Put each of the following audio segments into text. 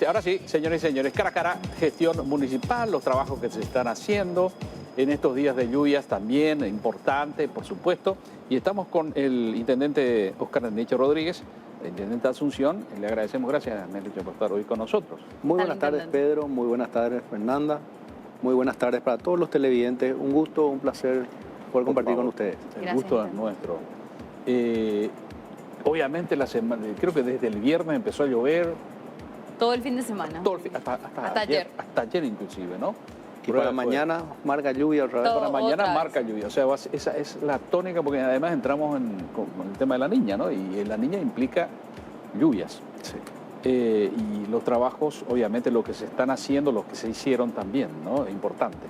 Ahora sí, señores y señores, cara a cara, gestión municipal, los trabajos que se están haciendo en estos días de lluvias también, importante, por supuesto. Y estamos con el intendente Oscar Enrique Rodríguez, el intendente de Asunción. Le agradecemos, gracias, Enrique, por estar hoy con nosotros. Muy buenas tardes, Pedro. Muy buenas tardes, Fernanda. Muy buenas tardes para todos los televidentes. Un gusto, un placer poder compartir con ustedes. El gusto es nuestro. Obviamente, creo que desde el viernes empezó a llover. Todo el fin de semana. Hasta ayer. Hasta ayer inclusive, ¿no? Y para mañana marca lluvia otra vez. Para mañana marca lluvia. O sea, esa es la tónica, porque además entramos con el tema de la niña, ¿no? Y la niña implica lluvias. Sí. Y los trabajos, obviamente, lo que se están haciendo, los que se hicieron también, ¿no? Es importante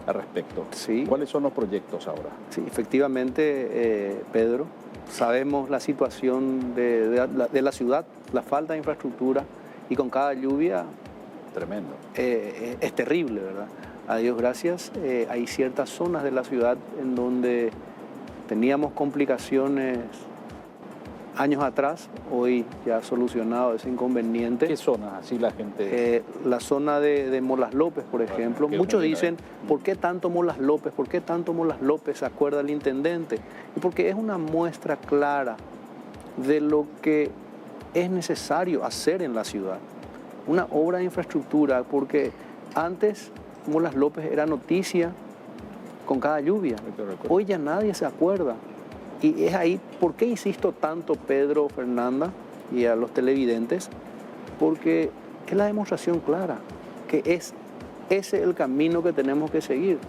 al respecto. Sí. ¿Cuáles son los proyectos ahora? Sí, efectivamente, Pedro, sabemos la situación de la ciudad, la falta de infraestructura, y con cada lluvia... Tremendo. Es terrible, ¿verdad? A Dios gracias, hay ciertas zonas de la ciudad en donde teníamos complicaciones años atrás, hoy ya ha solucionado ese inconveniente. ¿Qué zonas? Así la gente... La zona de Molas López, por ejemplo. Muchos dicen, ¿por qué tanto Molas López? ¿Por qué tanto Molas López? ¿Se acuerda el intendente? Y porque es una muestra clara de lo que es necesario hacer en la ciudad. Una obra de infraestructura, porque antes Molas López era noticia con cada lluvia. Hoy ya nadie se acuerda. Y es ahí, ¿por qué insisto tanto, Pedro, Fernanda, y a los televidentes? Porque es la demostración clara, que es ese el camino que tenemos que seguir.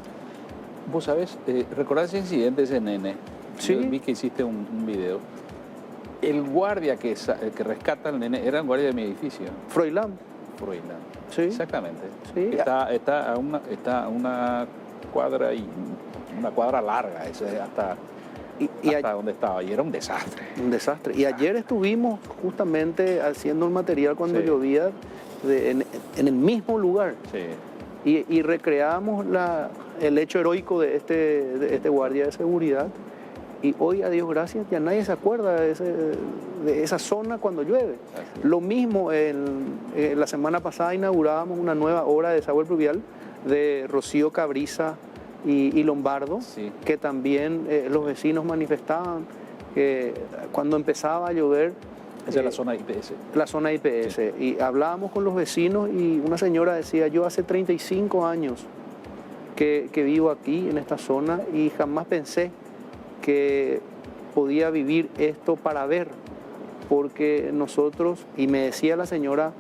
Vos sabés, ¿recordás ese incidente, ese nene? Sí. Yo vi que hiciste un video. El guardia que rescata al nene era el guardia de mi edificio. Froilán. Froilán. Sí. Exactamente. Sí. Está a una cuadra y una cuadra larga, hasta donde estaba, y era un desastre. Un desastre. Y ayer estuvimos justamente haciendo el material cuando llovía en el mismo lugar. Sí. Y recreamos el hecho heroico de este guardia de seguridad. Y hoy, a Dios gracias, ya nadie se acuerda de esa zona cuando llueve. Lo mismo, la semana pasada inaugurábamos una nueva obra de desagüe pluvial de Rocío Cabriza y Lombardo, que también los vecinos manifestaban que cuando empezaba a llover... Esa es la zona IPS. La zona IPS. Sí. Y hablábamos con los vecinos y una señora decía, yo hace 35 años que vivo aquí, en esta zona, y jamás pensé que podía vivir esto para ver, porque nosotros, y me decía la señora,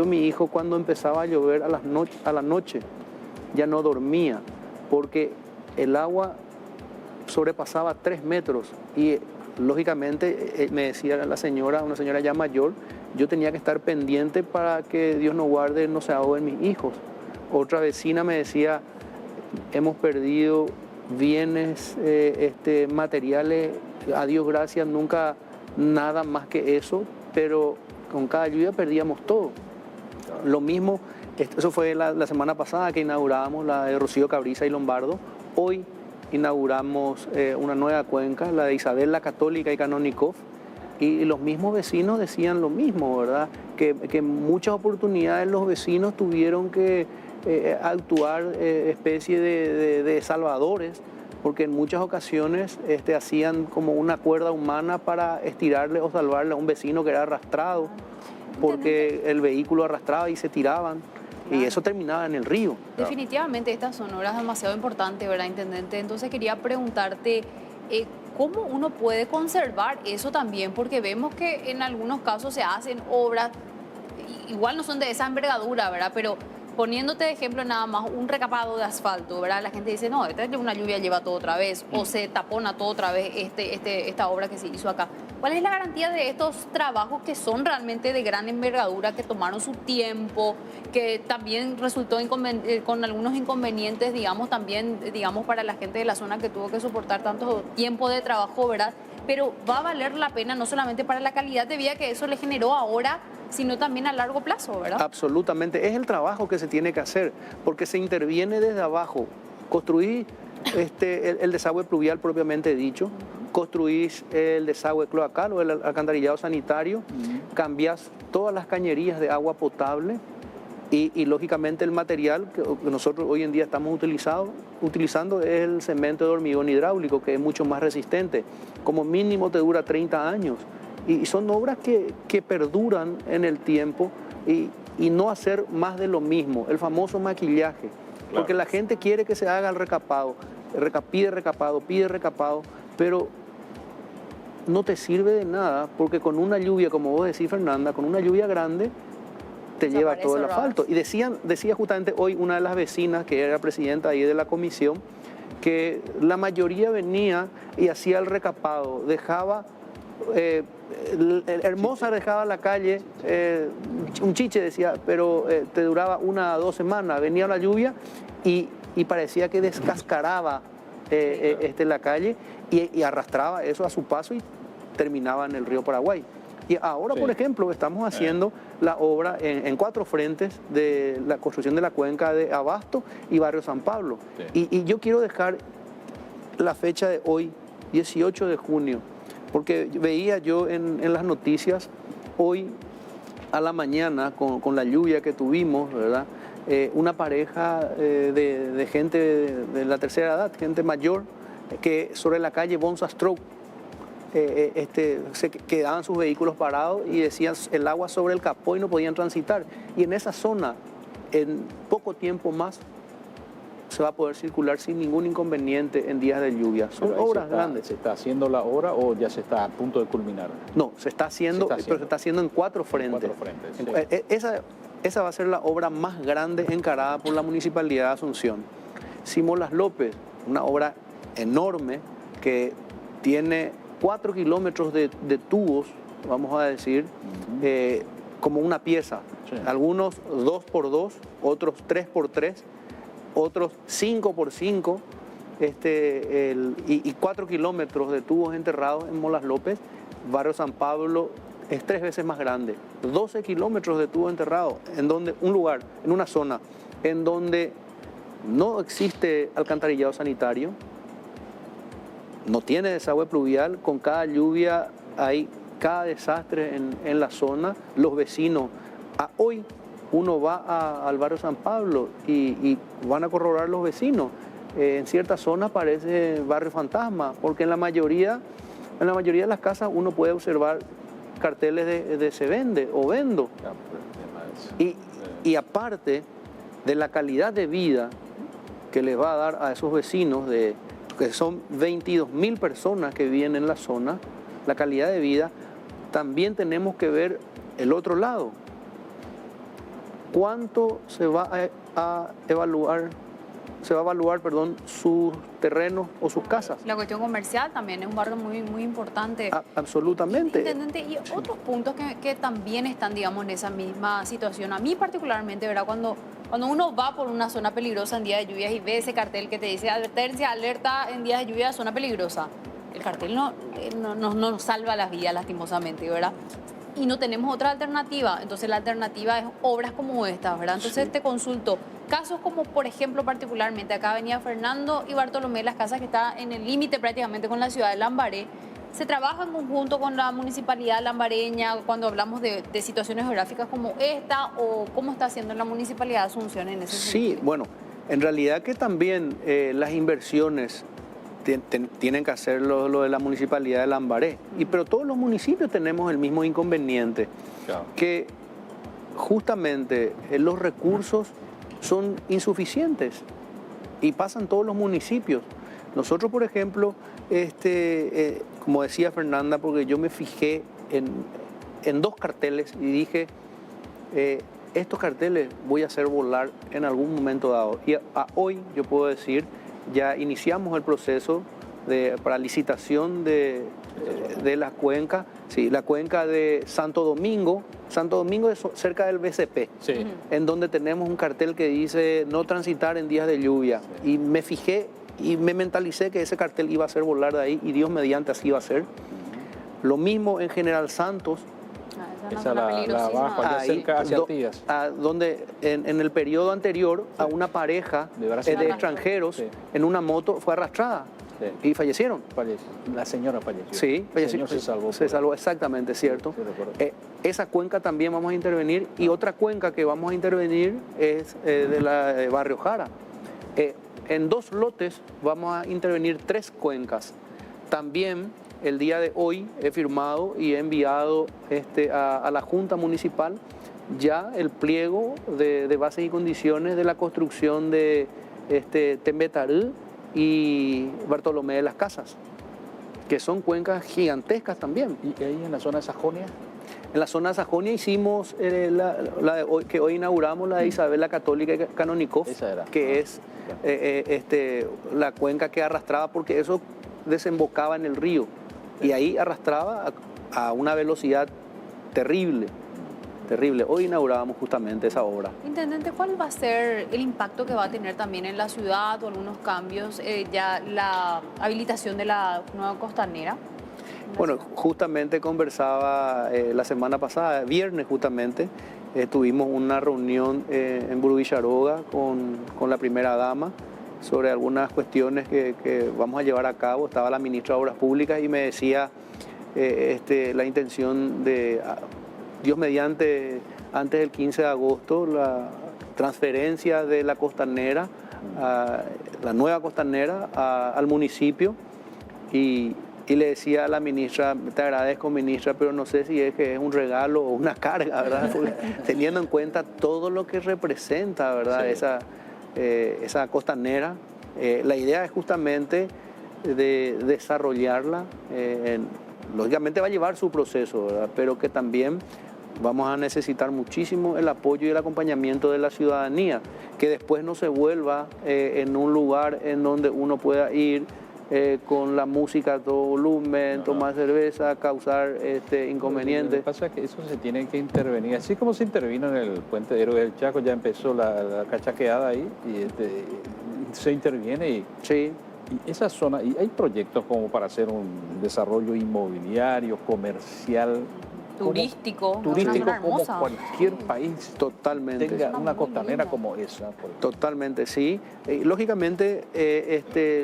mi hijo cuando empezaba a llover a la noche ya no dormía, porque el agua sobrepasaba 3 metros y lógicamente me decía la señora, una señora ya mayor, yo tenía que estar pendiente para que Dios nos guarde, no se ahoguen mis hijos. Otra vecina me decía, hemos perdido bienes, materiales, a Dios gracias, nunca nada más que eso, pero con cada lluvia perdíamos todo. Lo mismo, eso fue la semana pasada que inaugurábamos la de Rocío Cabriza y Lombardo. Hoy inauguramos una nueva cuenca, la de Isabel la Católica y Canonicov, y los mismos vecinos decían lo mismo, ¿verdad? Que en muchas oportunidades los vecinos tuvieron que actuar especie de salvadores, porque en muchas ocasiones hacían como una cuerda humana para estirarle o salvarle a un vecino que era arrastrado, porque el vehículo arrastraba y se tiraban. Y eso terminaba en el río. Definitivamente estas son obras demasiado importantes, ¿verdad, intendente? Entonces quería preguntarte, ¿cómo uno puede conservar eso también? Porque vemos que en algunos casos se hacen obras, igual no son de esa envergadura, ¿verdad? Pero poniéndote de ejemplo nada más, un recapado de asfalto, ¿verdad? La gente dice, no, una lluvia lleva todo otra vez, o se tapona todo otra vez esta obra que se hizo acá. ¿Cuál es la garantía de estos trabajos que son realmente de gran envergadura, que tomaron su tiempo, que también resultó con algunos inconvenientes, digamos, para la gente de la zona que tuvo que soportar tanto tiempo de trabajo, ¿verdad? Pero va a valer la pena no solamente para la calidad de vida que eso le generó ahora, sino también a largo plazo, ¿verdad? Absolutamente, es el trabajo que se tiene que hacer, porque se interviene desde abajo. Construir el desagüe pluvial propiamente dicho, construís el desagüe cloacal o el alcantarillado sanitario, cambiás todas las cañerías de agua potable y lógicamente el material que nosotros hoy en día estamos utilizando es el cemento de hormigón hidráulico, que es mucho más resistente. Como mínimo te dura 30 años. Y son obras que perduran en el tiempo y no hacer más de lo mismo, el famoso maquillaje. Claro. Porque la gente quiere que se haga el recapado, pide recapado, pero no te sirve de nada porque con una lluvia, como vos decís, Fernanda, con una lluvia grande te lleva todo el asfalto. Y decía justamente hoy una de las vecinas, que era presidenta ahí de la comisión, que la mayoría venía y hacía el recapado, dejaba... hermosa dejaba la calle, un chiche decía, pero te duraba 1 o 2 semanas, venía la lluvia y parecía que descascaraba la calle y arrastraba eso a su paso y terminaba en el río Paraguay. Y ahora, por ejemplo, estamos haciendo la obra en 4 frentes de la construcción de la cuenca de Abasto y Barrio San Pablo. Y yo quiero dejar la fecha de hoy, 18 de junio, porque veía yo en las noticias hoy a la mañana con la lluvia que tuvimos, ¿verdad? Una pareja de gente de la tercera edad, gente mayor, que sobre la calle Bonsa Stroke se quedaban sus vehículos parados y decían el agua sobre el capó y no podían transitar. Y en esa zona, en poco tiempo más, se va a poder circular sin ningún inconveniente en días de lluvia. Son obras grandes. ¿Se está haciendo la obra o ya se está a punto de culminar? No, se está haciendo, pero se está haciendo en 4 frentes. En 4 frentes, sí. Esa va a ser la obra más grande encarada por la Municipalidad de Asunción. Simón Las López, una obra enorme que tiene 4 kilómetros de tubos, vamos a decir, como una pieza. Sí. Algunos 2x2, otros 3x3. Otros 5x5, y 4 kilómetros de tubos enterrados en Molas López. Barrio San Pablo es 3 veces más grande, 12 kilómetros de tubos enterrados, en una zona en donde no existe alcantarillado sanitario, no tiene desagüe pluvial, con cada lluvia hay cada desastre en la zona. Los vecinos, hoy uno va al barrio San Pablo y van a corroborar los vecinos. En ciertas zonas parece barrio fantasma, porque en la mayoría de las casas uno puede observar carteles de se vende o vendo. Y aparte de la calidad de vida que les va a dar a esos vecinos, que son 22.000 personas que viven en la zona, la calidad de vida, también tenemos que ver el otro lado. ¿Cuánto se va a evaluar sus terrenos o sus casas? La cuestión comercial también es un barrio muy, muy importante. Absolutamente. Intendente, y otros puntos que también están, digamos, en esa misma situación. A mí particularmente, ¿verdad? Cuando uno va por una zona peligrosa en días de lluvias y ve ese cartel que te dice advertencia, alerta en días de lluvia, zona peligrosa. El cartel no nos salva las vidas, lastimosamente, ¿verdad? Y no tenemos otra alternativa. Entonces la alternativa es obras como estas, ¿verdad? Entonces te consulto, casos como por ejemplo particularmente acá Avenida Fernando y Bartolomé, las casas que están en el límite prácticamente con la ciudad de Lambaré, ¿se trabaja en conjunto con la municipalidad lambareña cuando hablamos de situaciones geográficas como esta, o cómo está haciendo la municipalidad de Asunción en ese sentido? Sí, bueno, en realidad que también las inversiones tienen que hacer lo de la municipalidad de Lambaré. Pero todos los municipios tenemos el mismo inconveniente, claro, que justamente los recursos son insuficientes y pasan todos los municipios. Nosotros, por ejemplo, como decía Fernanda, porque yo me fijé en 2 carteles y dije, estos carteles voy a hacer volar en algún momento dado. Y hoy yo puedo decir, ya iniciamos el proceso para licitación de la cuenca. Sí, la cuenca de Santo Domingo. Santo Domingo es cerca del BCP, sí, en donde tenemos un cartel que dice no transitar en días de lluvia. Sí. Y me fijé y me mentalicé que ese cartel iba a hacer volar de ahí, y Dios mediante así iba a ser. Lo mismo en General Santos. Esa la abajo, allá cerca hacia Artigas. Donde en el periodo anterior, sí, a una pareja de extranjeros, sí, en una moto fue arrastrada. y fallecieron. La señora falleció. Sí, falleció. El señor se salvó. Se salvó, exactamente, cierto. Sí, esa cuenca también vamos a intervenir y otra cuenca que vamos a intervenir es de la de Barrio Jara. En 2 lotes vamos a intervenir 3 cuencas. También el día de hoy he firmado y he enviado a la Junta Municipal ya el pliego de bases y condiciones de la construcción de Tembetarú y Bartolomé de las Casas, que son cuencas gigantescas también. ¿Y ahí en la zona de Sajonia? En la zona de Sajonia hicimos que hoy inauguramos, la de Isabel la Católica y Canonikov, que es la cuenca que arrastraba, porque eso desembocaba en el río y ahí arrastraba a una velocidad terrible. Hoy inaugurábamos justamente esa obra. Intendente, ¿cuál va a ser el impacto que va a tener también en la ciudad o algunos cambios, ya la habilitación de la nueva costanera? Bueno, justamente conversaba la semana pasada, viernes justamente, tuvimos una reunión en Burguillaroga con la primera dama sobre algunas cuestiones que vamos a llevar a cabo. Estaba la ministra de Obras Públicas y me decía la intención de, Dios mediante, antes del 15 de agosto, la transferencia de la costanera, la nueva costanera al municipio. Y le decía a la ministra, te agradezco, ministra, pero no sé si es que es un regalo o una carga, ¿verdad? Porque, teniendo en cuenta todo lo que representa, ¿verdad? Sí. Esa costanera. La idea es justamente de desarrollarla. Lógicamente va a llevar su proceso, ¿verdad? Pero que también vamos a necesitar muchísimo el apoyo y el acompañamiento de la ciudadanía, que después no se vuelva en un lugar en donde uno pueda ir con la música a todo volumen, tomar cerveza, causar inconvenientes. Lo que pasa es que eso se tiene que intervenir. Así como se intervino en el puente de Héroes del Chaco, ya empezó la cachaqueada ahí y se interviene. Y, sí. Y esa zona, y hay proyectos como para hacer un desarrollo inmobiliario, comercial, turístico como cualquier país totalmente tenga una costanera como esa. Totalmente, sí. Lógicamente,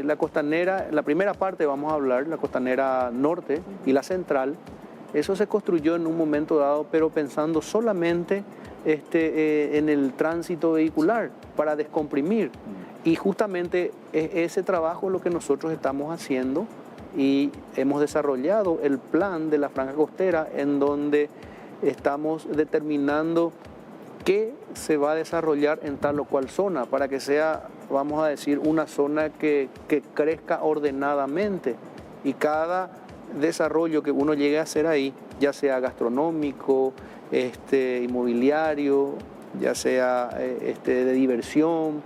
la costanera, la primera parte vamos a hablar, la costanera norte y la central, eso se construyó en un momento dado, pero pensando solamente en el tránsito vehicular para descomprimir. Y justamente ese trabajo es lo que nosotros estamos haciendo. Y hemos desarrollado el plan de la franja costera en donde estamos determinando qué se va a desarrollar en tal o cual zona para que sea, vamos a decir, una zona que crezca ordenadamente y cada desarrollo que uno llegue a hacer ahí, ya sea gastronómico, inmobiliario, ya sea de diversión,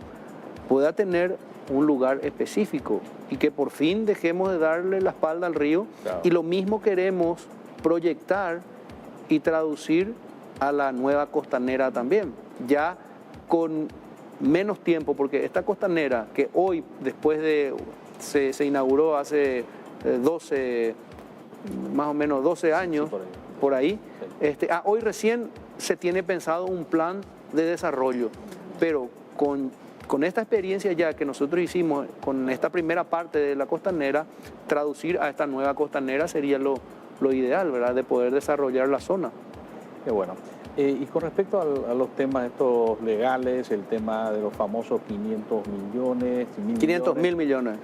pueda tener un lugar específico y que por fin dejemos de darle la espalda al río. Claro. Y lo mismo queremos proyectar y traducir a la nueva costanera también, ya con menos tiempo, porque esta costanera que hoy, después de, se inauguró hace 12, más o menos 12 años, sí, por ahí, sí. Hoy recién se tiene pensado un plan de desarrollo, pero con esta experiencia ya que nosotros hicimos con esta primera parte de la costanera, traducir a esta nueva costanera sería lo ideal, ¿verdad? De poder desarrollar la zona. Qué bueno. Y con respecto a los temas estos legales, el tema de los famosos 500 millones... 500.000 millones.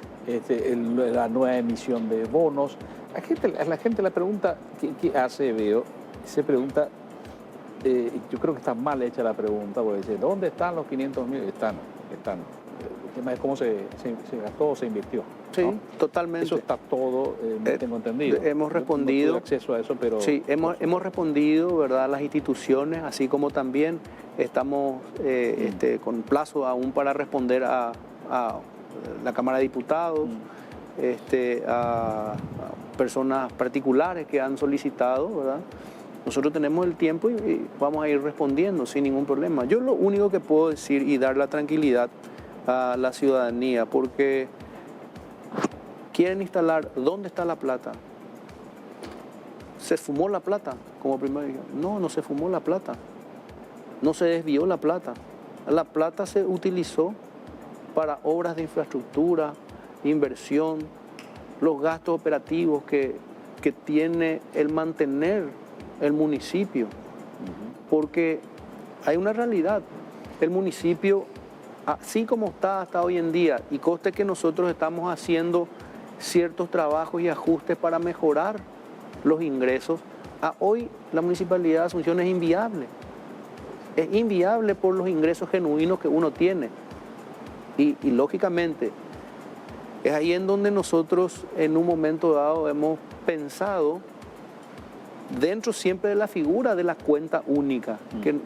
La nueva emisión de bonos. A la gente la pregunta, ¿qué hace? Se pregunta, yo creo que está mal hecha la pregunta, porque dice, ¿dónde están los 500.000? Están. El tema es cómo se gastó o se invirtió. Sí, ¿no? Totalmente. Eso está todo, tengo entendido. Hemos respondido. No tuve acceso a eso, pero... Sí, hemos respondido, ¿verdad? Las instituciones, así como también estamos con plazo aún para responder a la Cámara de Diputados, a personas particulares que han solicitado, ¿verdad? Nosotros tenemos el tiempo y vamos a ir respondiendo sin ningún problema. Yo lo único que puedo decir y dar la tranquilidad a la ciudadanía, porque quieren instalar, ¿dónde está la plata? ¿Se fumó la plata? Como primero dije, no se fumó la plata. No se desvió la plata. La plata se utilizó para obras de infraestructura, inversión, los gastos operativos que tiene el mantener el municipio. Porque hay una realidad, el municipio, así como está hasta hoy en día, y conste que nosotros estamos haciendo ciertos trabajos y ajustes para mejorar los ingresos, hoy la Municipalidad de Asunción es inviable. Es inviable por los ingresos genuinos que uno tiene. Y lógicamente, es ahí en donde nosotros en un momento dado hemos pensado, dentro siempre de la figura de la cuenta única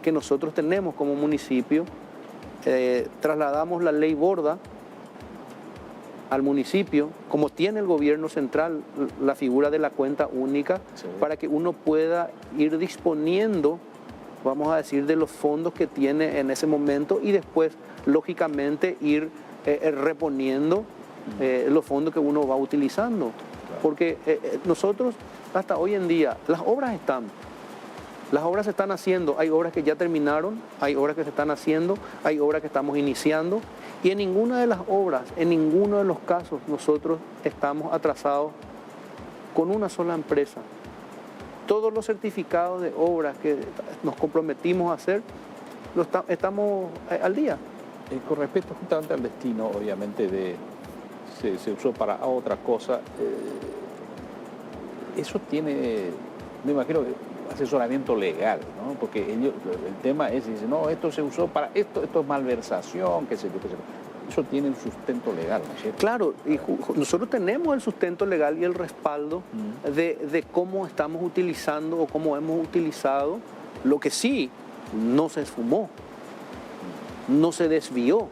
que nosotros tenemos como municipio, trasladamos la ley Borda al municipio, como tiene el gobierno central la figura de la cuenta única, sí, para que uno pueda ir disponiendo, vamos a decir, de los fondos que tiene en ese momento y después, lógicamente, ir reponiendo los fondos que uno va utilizando. Claro. Porque nosotros, hasta hoy en día, las obras se están haciendo, hay obras que ya terminaron, hay obras que se están haciendo, hay obras que estamos iniciando, y en ninguna de las obras, en ninguno de los casos, nosotros estamos atrasados con una sola empresa. Todos los certificados de obras que nos comprometimos a hacer, estamos al día. Con respecto justamente al destino, obviamente, se usó para otra cosa, eso tiene, me imagino, asesoramiento legal, ¿no? Porque el tema es, dice, no, esto se usó para esto es malversación, qué sé yo, qué sé yo. Eso tiene un sustento legal, ¿no es cierto? Claro, y nosotros tenemos el sustento legal y el respaldo de cómo estamos utilizando o cómo hemos utilizado. Lo que sí, no se esfumó, no se desvió.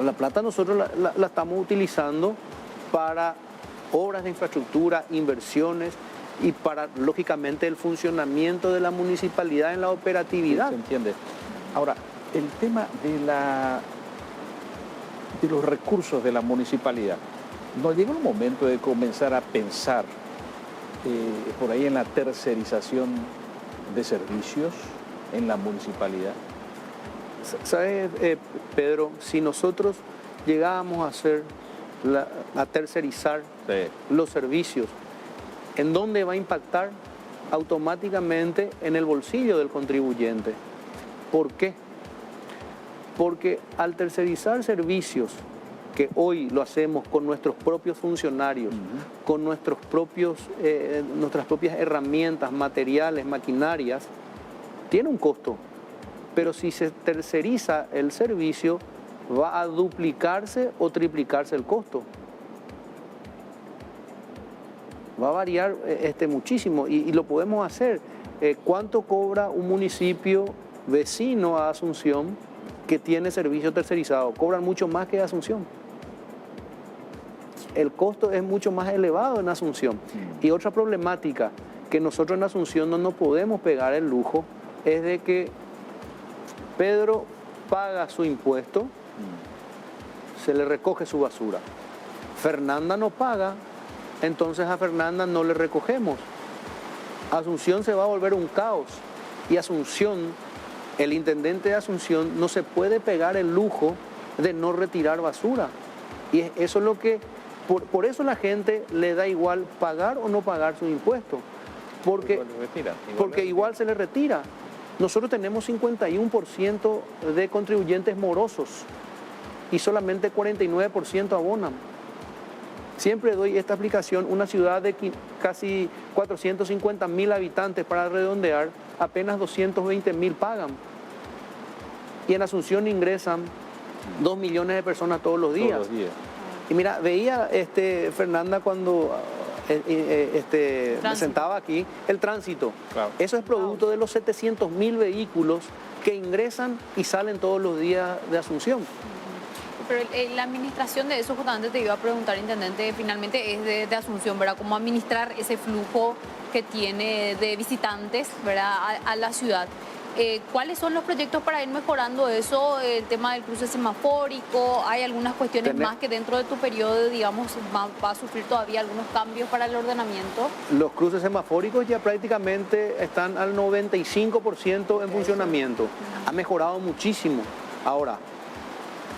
La plata nosotros la estamos utilizando para obras de infraestructura, inversiones y para, lógicamente, el funcionamiento de la municipalidad en la operatividad. Sí, se entiende. Ahora, el tema de los recursos de la municipalidad, ¿no llega un momento de comenzar a pensar por ahí en la tercerización de servicios en la municipalidad? ¿Sabes, Pedro? Si nosotros llegábamos a tercerizar los servicios, ¿en dónde va a impactar? Automáticamente en el bolsillo del contribuyente. ¿Por qué? Porque al tercerizar servicios, que hoy lo hacemos con nuestros propios funcionarios, con nuestras propias herramientas, materiales, maquinarias, tiene un costo. Pero si se terceriza el servicio, va a duplicarse o triplicarse el costo. Va a variar muchísimo y lo podemos hacer. ¿Cuánto cobra un municipio vecino a Asunción que tiene servicio tercerizado? Cobran mucho más que Asunción. El costo es mucho más elevado en Asunción. Y otra problemática que nosotros en Asunción no nos podemos pegar el lujo es de que Pedro paga su impuesto, se le recoge su basura. Fernanda no paga, entonces a Fernanda no le recogemos. Asunción se va a volver un caos. Y Asunción, el intendente de Asunción, no se puede pegar el lujo de no retirar basura. Y eso es lo que, por eso la gente le da igual pagar o no pagar su impuesto. Porque igual se le retira. Nosotros tenemos 51% de contribuyentes morosos y solamente 49% abonan. Siempre doy esta explicación, una ciudad de casi 450.000 habitantes, para redondear, apenas 220.000 pagan. Y en Asunción ingresan 2 millones de personas todos los días. Todos los días. Y mira, veía Fernanda cuando me sentaba aquí, el tránsito. Claro. Eso es producto de los 700.000 vehículos que ingresan y salen todos los días de Asunción. Pero la administración de eso, justamente te iba a preguntar, intendente, finalmente es de Asunción, ¿verdad? ¿Cómo administrar ese flujo que tiene de visitantes, ¿verdad?, a la ciudad? ¿Cuáles son los proyectos para ir mejorando eso? El tema del cruce semafórico, ¿hay algunas cuestiones más que dentro de tu periodo, digamos, va a sufrir todavía algunos cambios para el ordenamiento? Los cruces semafóricos ya prácticamente están al 95% en funcionamiento. Ha mejorado muchísimo. Ahora,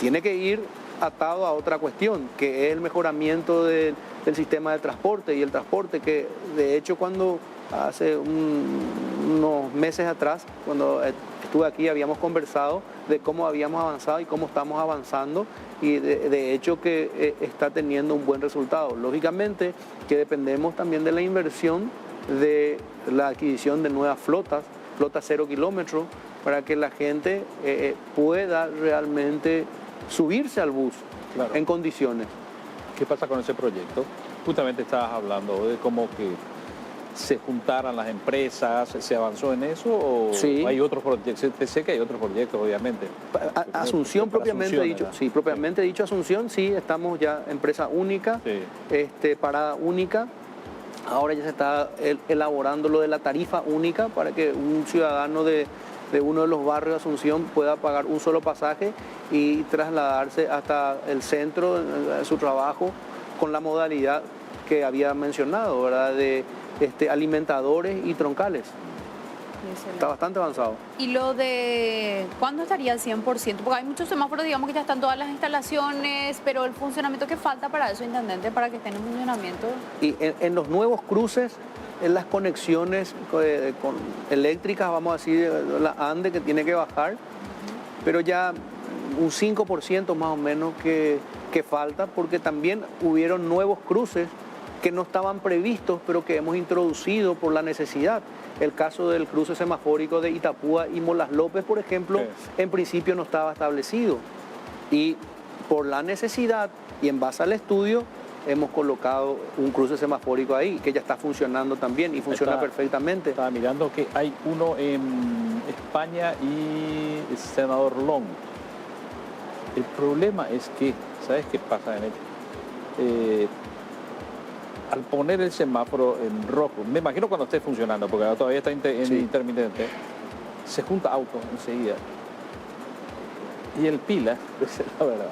tiene que ir atado a otra cuestión, que es el mejoramiento del sistema de transporte y el transporte, que de hecho cuando hace unos meses atrás, cuando estuve aquí, habíamos conversado de cómo habíamos avanzado y cómo estamos avanzando, y de hecho que está teniendo un buen resultado. Lógicamente que dependemos también de la inversión, de la adquisición de nuevas flotas 0 kilómetros, para que la gente pueda realmente subirse al bus, claro, en condiciones. ¿Qué pasa con ese proyecto? Justamente estabas hablando de cómo que se juntaran las empresas, ¿se avanzó en eso o sí, hay otros proyectos? Sé que hay otros proyectos, obviamente. Asunción propiamente dicho, ¿verdad? Sí, propiamente dicho Asunción, sí, estamos ya empresa única, sí, parada única. Ahora ya se está elaborando lo de la tarifa única para que un ciudadano de uno de los barrios de Asunción pueda pagar un solo pasaje y trasladarse hasta el centro de su trabajo con la modalidad que había mencionado, ¿verdad? De alimentadores y troncales. Excelente. Está bastante avanzado. ¿Y lo de cuándo estaría al 100%? Porque hay muchos semáforos, digamos, que ya están todas las instalaciones, pero el funcionamiento, ¿qué falta para eso, intendente, para que estén en funcionamiento? Y en los nuevos cruces, en las conexiones con eléctricas, vamos a decir, la ANDE que tiene que bajar, pero ya un 5% más o menos que falta, porque también hubieron nuevos cruces que no estaban previstos, pero que hemos introducido por la necesidad. El caso del cruce semafórico de Itapúa y Molas López, por ejemplo, en principio no estaba establecido. Y por la necesidad y en base al estudio, hemos colocado un cruce semafórico ahí, que ya está funcionando también y funciona perfectamente. Estaba mirando que hay uno en España y el Senador Long. El problema es que, ¿sabes qué pasa en él? Al poner el semáforo en rojo, me imagino cuando esté funcionando, porque todavía está en intermitente, se junta autos enseguida. Y el pila, la verdad,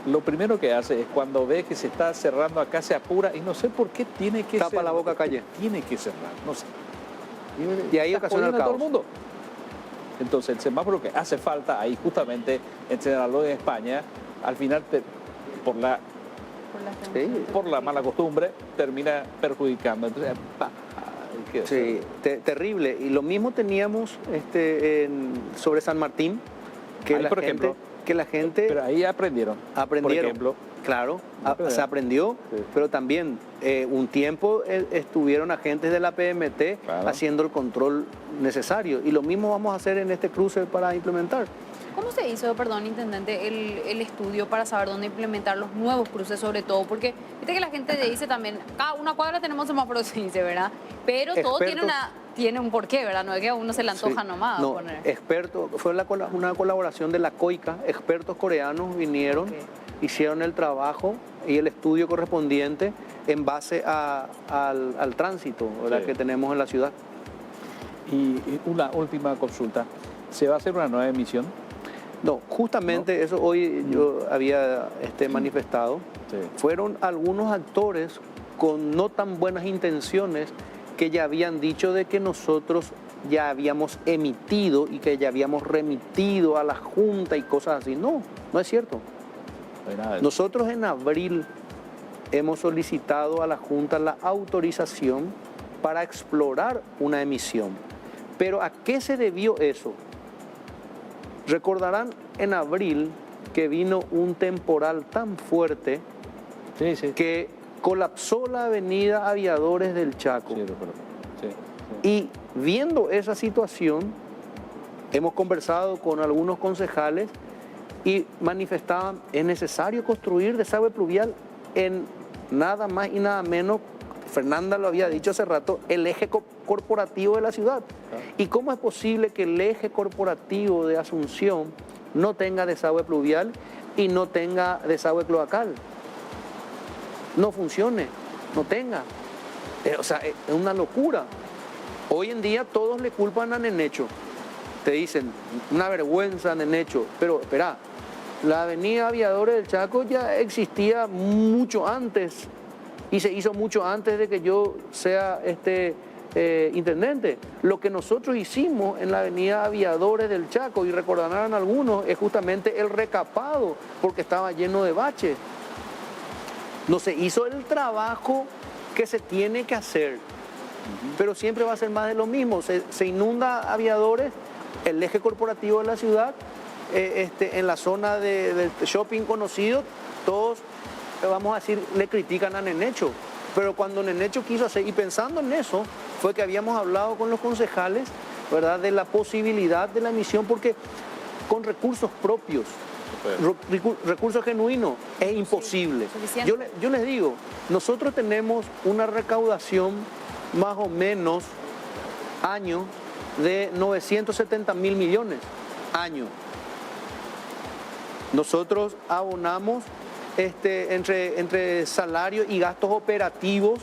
lo primero que hace es cuando ve que se está cerrando acá, se apura y no sé por qué tiene que tapa la boca calle. Tiene que cerrar, no sé. Y ahí ocasiona el caos. Todo el mundo. Entonces el semáforo que hace falta ahí justamente en Senador en España, al final por la mala costumbre termina perjudicando. Entonces, sí, terrible. Y lo mismo teníamos sobre San Martín, que ahí, la gente... Pero ahí aprendieron. Por ejemplo. Claro, se aprendió, sí, pero también un tiempo estuvieron agentes de la PMT, claro, haciendo el control necesario. Y lo mismo vamos a hacer en este cruce para implementar. ¿Cómo se hizo, perdón, intendente, el estudio para saber dónde implementar los nuevos cruces, sobre todo? Porque viste que la gente dice también, cada una cuadra tenemos semáforos, se dice, ¿verdad? Pero todo tiene un porqué, ¿verdad? No es que a uno se le antoja nomás poner. Expertos, fue una colaboración de la COICA, expertos coreanos vinieron, hicieron el trabajo y el estudio correspondiente en base al tránsito, ¿verdad?, que tenemos en la ciudad. Y una última consulta, ¿se va a hacer una nueva emisión? No, justamente eso hoy yo había manifestado. Sí. Fueron algunos actores con no tan buenas intenciones que ya habían dicho de que nosotros ya habíamos emitido y que ya habíamos remitido a la Junta y cosas así. No, no es cierto. No hay nada de eso. Nosotros en abril hemos solicitado a la Junta la autorización para explorar una emisión. Pero ¿a qué se debió eso? Recordarán en abril que vino un temporal tan fuerte que colapsó la avenida Aviadores del Chaco. Y viendo esa situación, hemos conversado con algunos concejales y manifestaban, es necesario construir desagüe pluvial en nada más y nada menos, Fernanda lo había dicho hace rato, el eje corporativo de la ciudad. ¿Y cómo es posible que el eje corporativo de Asunción no tenga desagüe pluvial y no tenga desagüe cloacal? No funcione, no tenga. O sea, es una locura. Hoy en día todos le culpan a Nenecho. Te dicen, una vergüenza Nenecho, pero espera, la avenida Aviadores del Chaco ya existía mucho antes y se hizo mucho antes de que yo sea intendente, lo que nosotros hicimos en la avenida Aviadores del Chaco, y recordarán algunos, es justamente el recapado, porque estaba lleno de baches. No se hizo el trabajo que se tiene que hacer, pero siempre va a ser más de lo mismo. Se inunda Aviadores, el eje corporativo de la ciudad, en la zona del shopping conocido, todos, vamos a decir, le critican a Nenecho. Pero cuando Nenecho quiso hacer, y pensando en eso, fue que habíamos hablado con los concejales, ¿verdad?, de la posibilidad de la emisión, porque con recursos propios, recursos genuinos, es imposible. Yo les digo, nosotros tenemos una recaudación más o menos año de 970 mil millones, año. Nosotros abonamos entre salarios y gastos operativos,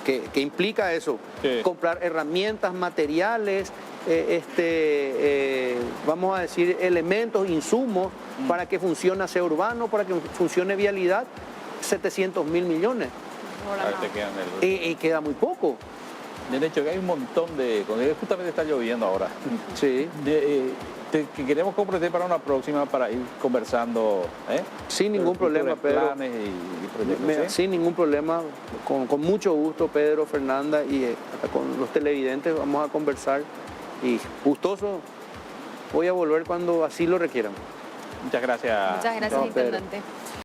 que implica eso, sí, comprar herramientas, materiales, vamos a decir, elementos, insumos, para que funcione aseo urbano, para que funcione vialidad, 700 mil millones. Y queda muy poco. De hecho, que hay un montón de... Justamente está lloviendo ahora. Sí. Que queremos comprometer para una próxima para ir conversando. Sin ningún problema, Pedro. Planes y proyectos. Sin ningún problema, con mucho gusto, Pedro, Fernanda, y hasta con los televidentes vamos a conversar. Y gustoso, voy a volver cuando así lo requieran. Muchas gracias. Muchas gracias, intendente.